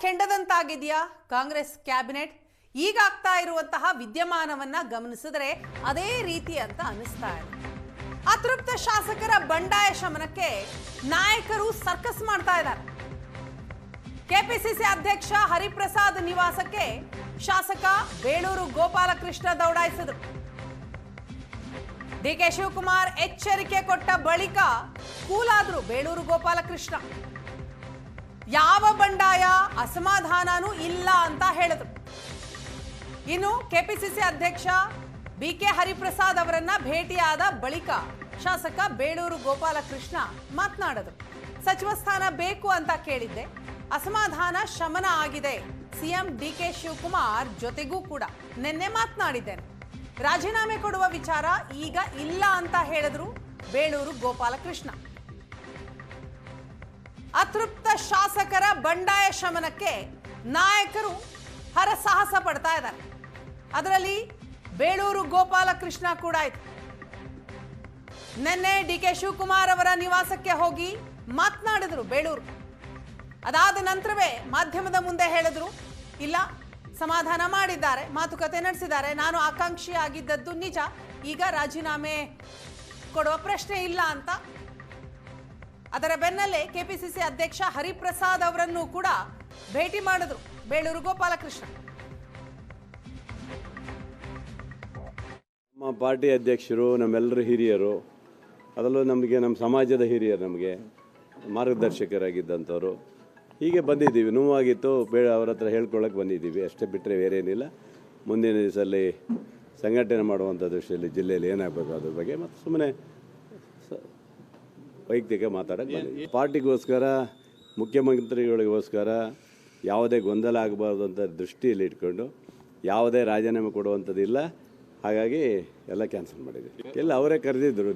ಕೆಂಡದಂತಾಗಿದೆಯಾ Congress cabinet? ಈಗ ಆಗ್ತಾ ಇರುವಂತಹ ವಿದ್ಯಮಾನವನ್ನ ಗಮನಿಸಿದ್ರೆ ಅದೇ ರೀತಿ ಅಂತ ಅನಿಸ್ತಾ ಇದೆ. ಅತೃಪ್ತ ಶಾಸಕರ ಬಂಡಾಯ ಶಮನಕ್ಕೆ ನಾಯಕರು ಸರ್ಕಸ್ ಮಾಡ್ತಾ ಇದ್ದಾರೆ. ಕೆಪಿಸಿಸಿ ಅಧ್ಯಕ್ಷ ಹರಿಪ್ರಸಾದ್ ನಿವಾಸಕ್ಕೆ ಶಾಸಕ ಬೇಳೂರು ಗೋಪಾಲಕೃಷ್ಣ ದೌಡಾಯಿಸಿದರು. ಡಿಕೆ ಶಿವಕುಮಾರ್ ಎಚ್ಚರಿಕೆ ಕೊಟ್ಟ ಬಳಿಕ ಕೂಲಾದ್ರು ಬೇಳೂರು ಗೋಪಾಲಕೃಷ್ಣ. ಯಾವ ಬಂಡಾಯ ಅಸಮಾಧಾನನೂ ಇಲ್ಲ ಅಂತ ಹೇಳಿದ್ರು. ಇನ್ನು ಕೆಪಿಸಿಸಿ ಅಧ್ಯಕ್ಷ ಬಿಕೆ ಹರಿಪ್ರಸಾದ್ ಅವರನ್ನ ಭೇಟಿಯಾದ ಬಳಿಕ ಶಾಸಕ ಬೇಳೂರು ಗೋಪಾಲಕೃಷ್ಣ ಮಾತನಾಡಿದ್ರು. ಸಚಿವ ಸ್ಥಾನ ಬೇಕು ಅಂತ ಕೇಳಿದ್ದೆ, ಅಸಮಾಧಾನ ಶಮನ ಆಗಿದೆ. ಸಿಎಂ ಡಿಕೆ ಶಿವಕುಮಾರ್ ಜೊತೆಗೂ ಕೂಡ ನಿನ್ನೆ ಮಾತನಾಡಿದ್ದೇನೆ. ರಾಜೀನಾಮೆ ಕೊಡುವ ವಿಚಾರ ಈಗ ಇಲ್ಲ ಅಂತ ಹೇಳಿದ್ರು ಬೇಳೂರು ಗೋಪಾಲಕೃಷ್ಣ. ಅತೃಪ್ತ ಶಾಸಕರ ಬಂಡಾಯ ಶಮನಕ್ಕೆ ನಾಯಕರು ಹರಸಾಹಸ ಪಡ್ತಾ ಇದ್ದಾರೆ. ಅದರಲ್ಲಿ ಬೇಳೂರು ಗೋಪಾಲಕೃಷ್ಣ ಕೂಡ ಇತ್ತು. ನಿನ್ನೆ ಡಿಕೆ ಶಿವಕುಮಾರ್ ಅವರ ನಿವಾಸಕ್ಕೆ ಹೋಗಿ ಮಾತನಾಡಿದ್ರು ಬೇಳೂರು. ಅದಾದ ನಂತರವೇ ಮಾಧ್ಯಮದ ಮುಂದೆ ಹೇಳಿದ್ರು, ಇಲ್ಲ ಸಮಾಧಾನ ಮಾಡಿದ್ದಾರೆ, ಮಾತುಕತೆ ನಡೆಸಿದ್ದಾರೆ, ನಾನು ಆಕಾಂಕ್ಷಿ ಆಗಿದ್ದದ್ದು ನಿಜ, ಈಗ ರಾಜೀನಾಮೆ ಕೊಡುವ ಪ್ರಶ್ನೆ ಇಲ್ಲ ಅಂತ. ಅದರ ಬೆನ್ನಲ್ಲೇ ಕೆಪಿಸಿಸಿ ಅಧ್ಯಕ್ಷ ಹರಿಪ್ರಸಾದ್ ಅವರನ್ನು ಕೂಡ ಭೇಟಿ ಮಾಡಿದ್ರು ಬೇಳೂರು ಗೋಪಾಲಕೃಷ್ಣ. ನಮ್ಮ ಪಾರ್ಟಿ ಅಧ್ಯಕ್ಷರು, ನಮ್ಮೆಲ್ಲರ ಹಿರಿಯರು, ಅದರಲ್ಲೂ ನಮ್ಮ ಸಮಾಜದ ಹಿರಿಯರು, ನಮಗೆ ಮಾರ್ಗದರ್ಶಕರಾಗಿದ್ದಂಥವ್ರು. ಹೀಗೆ ಬಂದಿದ್ದೀವಿ. ನೋವಾಗಿತ್ತು, ಅವ್ರ ಹತ್ರ ಹೇಳ್ಕೊಳ್ಳೋಕೆ ಬಂದಿದ್ದೀವಿ ಅಷ್ಟೇ, ಬಿಟ್ಟರೆ ಬೇರೆ ಏನಿಲ್ಲ. ಮುಂದಿನ ದಿವಸದಲ್ಲಿ ಸಂಘಟನೆ ಮಾಡುವಂಥ ದೃಷ್ಟಿಯಲ್ಲಿ ಜಿಲ್ಲೆಯಲ್ಲಿ ಏನಾಗಬೇಕು ಅದ್ರ ಬಗ್ಗೆ ಮತ್ತು ಸುಮ್ಮನೆ ವೈಯಕ್ತಿಕ ಮಾತಾಡೋಕ್ಕೆ ಬಂದಿದ್ದೀವಿ. ಪಾರ್ಟಿಗೋಸ್ಕರ, ಮುಖ್ಯಮಂತ್ರಿಗಳಿಗೋಸ್ಕರ ಯಾವುದೇ ಗೊಂದಲ ಆಗಬಾರ್ದು ಅಂತ ದೃಷ್ಟಿಯಲ್ಲಿ ಇಟ್ಕೊಂಡು ಯಾವುದೇ ರಾಜೀನಾಮೆ ಕೊಡುವಂಥದ್ದಿಲ್ಲ. ಹಾಗಾಗಿ ಎಲ್ಲ ಕ್ಯಾನ್ಸಲ್ ಮಾಡಿದ್ದೀವಿ. ಎಲ್ಲ ಅವರೇ ಕರೆದಿದ್ದರು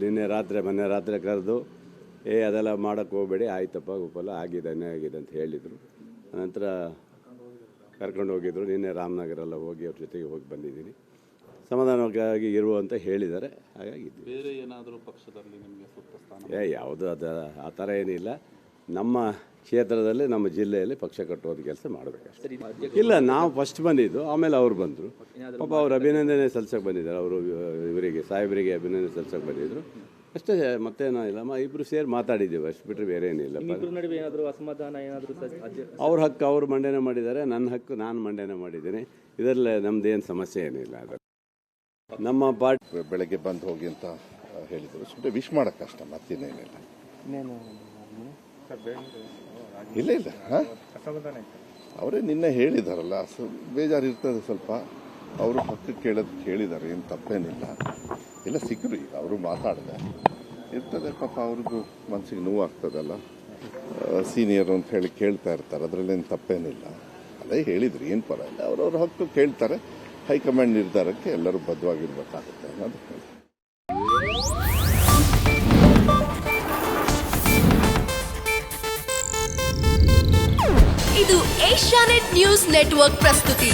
ಮೊನ್ನೆ ರಾತ್ರಿ ಕರೆದು, ಅದೆಲ್ಲ ಮಾಡೋಕ್ಕೆ ಹೋಗಬೇಡಿ, ಆಯ್ತಪ್ಪ ಗೋಪಾಲ ಆಗಿದೆ ಅಂತ ಹೇಳಿದರು. ನಂತರ ಕರ್ಕೊಂಡು ಹೋಗಿದ್ರು. ನಿನ್ನೆ ರಾಮನಗರೆಲ್ಲ ಹೋಗಿ ಅವ್ರ ಜೊತೆಗೆ ಹೋಗಿ ಬಂದಿದ್ದೀನಿ. ಸಮಾಧಾನವಾಗಿ ಇರುವಂತ ಹೇಳಿದ್ದಾರೆ. ಹಾಗಾಗಿ ಬೇರೆ ಏನಾದರೂ ಪಕ್ಷದಲ್ಲಿ ನಿಮಗೆ ಸೂಕ್ತ ಸ್ಥಾನ ಯಾವುದು ಆ ಥರ ಏನಿಲ್ಲ. ನಮ್ಮ ಕ್ಷೇತ್ರದಲ್ಲಿ, ನಮ್ಮ ಜಿಲ್ಲೆಯಲ್ಲಿ ಪಕ್ಷ ಕಟ್ಟುವಂಥ ಕೆಲಸ ಮಾಡಬೇಕಷ್ಟೇ. ಇಲ್ಲ, ನಾವು ಫಸ್ಟ್ ಬಂದಿದ್ದು, ಆಮೇಲೆ ಅವ್ರು ಬಂದರು. ಪಾಪ ಅವ್ರು ಅಭಿನಂದನೆ ಸಲ್ಲಿಸೋಕೆ ಬಂದಿದ್ದಾರೆ. ಅವರು ಇವರಿಗೆ ಸಾಹೇಬರಿಗೆ ಅಭಿನಂದನೆ ಸಲ್ಲಿಸೋಕೆ ಬಂದಿದ್ದರು ಅಷ್ಟೇ, ಮತ್ತೇನೋ ಇಲ್ಲ. ಇಬ್ಬರು ಸೇರಿ ಮಾತಾಡಿದ್ದೀವಿ ಅಷ್ಟು, ಬಿಟ್ಟರೆ ಬೇರೆ ಏನಿಲ್ಲ. ಅವ್ರ ಹಕ್ಕು ಅವ್ರು ಮಂಡನೆ ಮಾಡಿದ್ದಾರೆ, ನನ್ನ ಹಕ್ಕು ನಾನು ಮಂಡನೆ ಮಾಡಿದ್ದೀನಿ. ಇದರಲ್ಲಿ ನಮ್ದೇನು ಸಮಸ್ಯೆ ಏನಿಲ್ಲ. ಅದು ನಮ್ಮ ಪಾರ್ಟಿ ಬೆಳಗ್ಗೆ ಬಂದು ಹೋಗಿ ಅಂತ ಹೇಳಿದರು. ಸುಮ್ಮನೆ ವಿಶ್ ಮಾಡೋಕ್ಕಷ್ಟ, ಮತ್ತೇನೇನಿಲ್ಲ. ಇಲ್ಲ ಇಲ್ಲ, ಅವರೇ ನಿನ್ನೆ ಹೇಳಿದಾರಲ್ಲ, ಬೇಜಾರು ಇರ್ತದೆ ಸ್ವಲ್ಪ. ಅವರು ಹಕ್ಕು ಕೇಳಿದ್ದಾರೆ, ಏನು ತಪ್ಪೇನಿಲ್ಲ. ಎಲ್ಲ ಸಿಕ್ಕರು, ಈಗ ಅವರು ಮಾತಾಡಿದೆ ಇರ್ತದೆ. ಪಾಪ ಅವ್ರಿಗೂ ಮನಸ್ಸಿಗೆ ನೋವಾಗ್ತದಲ್ಲ, ಸೀನಿಯರ್ ಅಂತ ಹೇಳಿ ಕೇಳ್ತಾ ಇರ್ತಾರೆ, ಅದರಲ್ಲೇನು ತಪ್ಪೇನಿಲ್ಲ. ಅದೇ ಹೇಳಿದ್ರು, ಏನು ಪರವಾಗಿಲ್ಲ. ಅವ್ರವ್ರ ಹಕ್ಕು ಕೇಳ್ತಾರೆ. ಹೈಕಮಾಂಡ್ ನಿರ್ಧಾರಕ್ಕೆ ಎಲ್ಲರೂ ಬದ್ಧವಾಗಿರ್ಬೇಕಾಗುತ್ತೆ ಅನ್ನೋದು ಹೇಳಿ. ಇದು ಏಷ್ಯಾನೆಟ್ ನ್ಯೂಸ್ ನೆಟ್ವರ್ಕ್ ಪ್ರಸ್ತುತಿ.